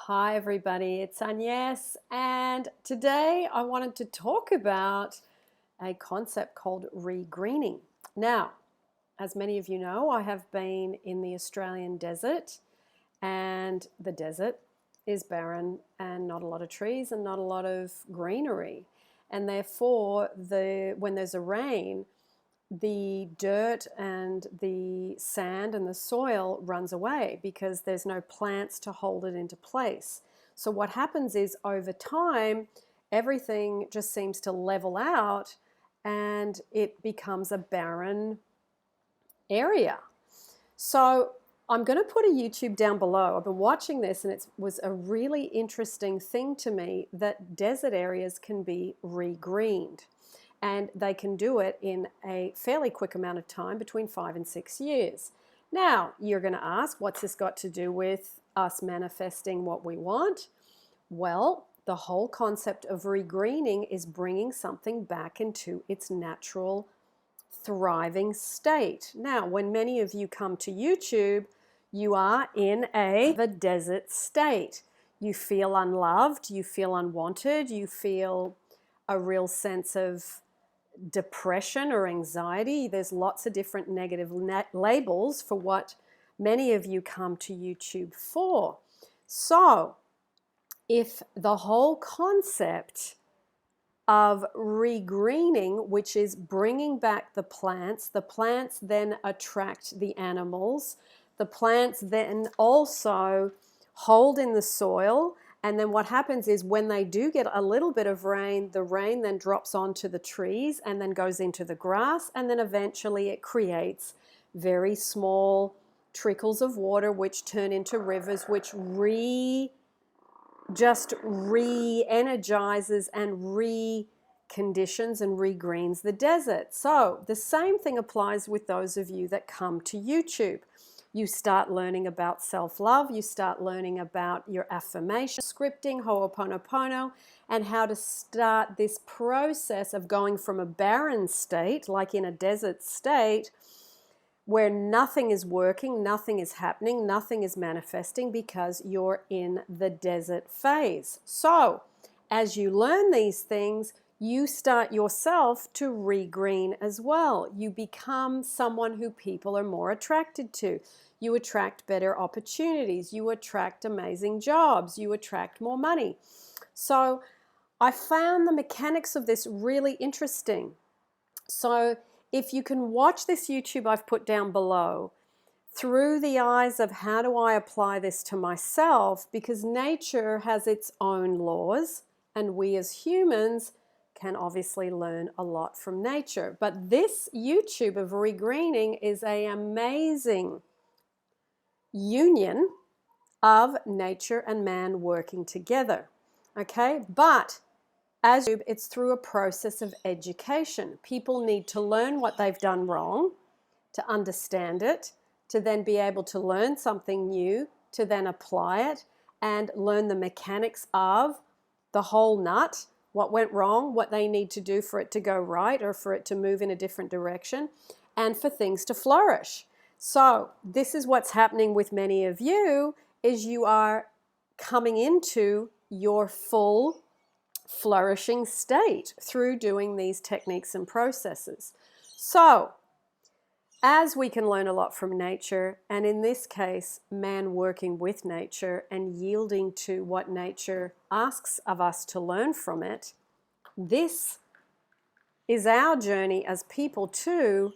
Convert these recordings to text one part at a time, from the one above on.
Hi everybody, it's Agnes, and today I wanted to talk about a concept called regreening. Now, as many of you know, I have been in the Australian desert, and the desert is barren and not a lot of trees and not a lot of greenery. And therefore, when there's a rain, the dirt and the sand and the soil runs away because there's no plants to hold it into place. So what happens is over time, everything just seems to level out and it becomes a barren area. So I'm going to put a YouTube down below. I've been watching this and it was a really interesting thing to me that desert areas can be regreened. And they can do it in a fairly quick amount of time, between 5 and 6 years. Now, you're going to ask, what's this got to do with us manifesting what we want? Well, the whole concept of regreening is bringing something back into its natural, thriving state. Now, when many of you come to YouTube, you are in the desert state. You feel unloved, you feel unwanted, you feel a real sense of depression or anxiety. There's lots of different negative labels for what many of you come to YouTube for. So if the whole concept of regreening, which is bringing back the plants then attract the animals, the plants then also hold in the soil. And then what happens is when they do get a little bit of rain, the rain then drops onto the trees and then goes into the grass, and then eventually it creates very small trickles of water which turn into rivers, which just re-energizes and reconditions and regreens the desert. So the same thing applies with those of you that come to YouTube. You start learning about self-love, you start learning about your affirmation, scripting, Ho'oponopono, and how to start this process of going from a barren state, like in a desert state, where nothing is working, nothing is happening, nothing is manifesting because you're in the desert phase. So, as you learn these things, you start yourself to regreen as well. You become someone who people are more attracted to. You attract better opportunities. You attract amazing jobs. You attract more money. So I found the mechanics of this really interesting. So if you can watch this YouTube I've put down below through the eyes of how do I apply this to myself, because nature has its own laws and we as humans can obviously learn a lot from nature. But this YouTube of regreening is an amazing union of nature and man working together. Okay, but as it's through a process of education. People need to learn what they've done wrong, to understand it, to then be able to learn something new, to then apply it and learn the mechanics of the whole nut, what went wrong, what they need to do for it to go right or for it to move in a different direction, and for things to flourish. So this is what's happening with many of you, is you are coming into your full flourishing state through doing these techniques and processes. So as we can learn a lot from nature, and in this case, man working with nature and yielding to what nature asks of us to learn from it, this is our journey as people to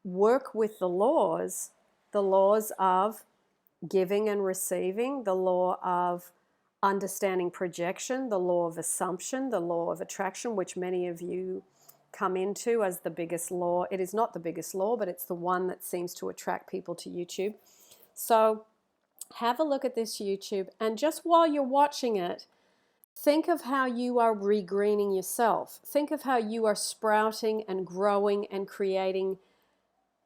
work with the laws of giving and receiving, the law of understanding projection, the law of assumption, the law of attraction, which many of you come into as the biggest law. It is not the biggest law, but it's the one that seems to attract people to YouTube. So have a look at this YouTube, and just while you're watching it, think of how you are regreening yourself. Think of how you are sprouting and growing and creating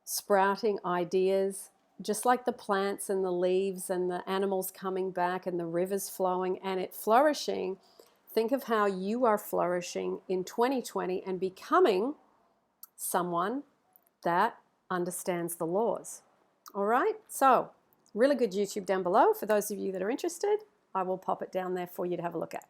sprouting ideas, just like the plants and the leaves and the animals coming back and the rivers flowing and it flourishing. Think of how you are flourishing in 2020 and becoming someone that understands the laws. All right, so really good YouTube down below for those of you that are interested. I will pop it down there for you to have a look at.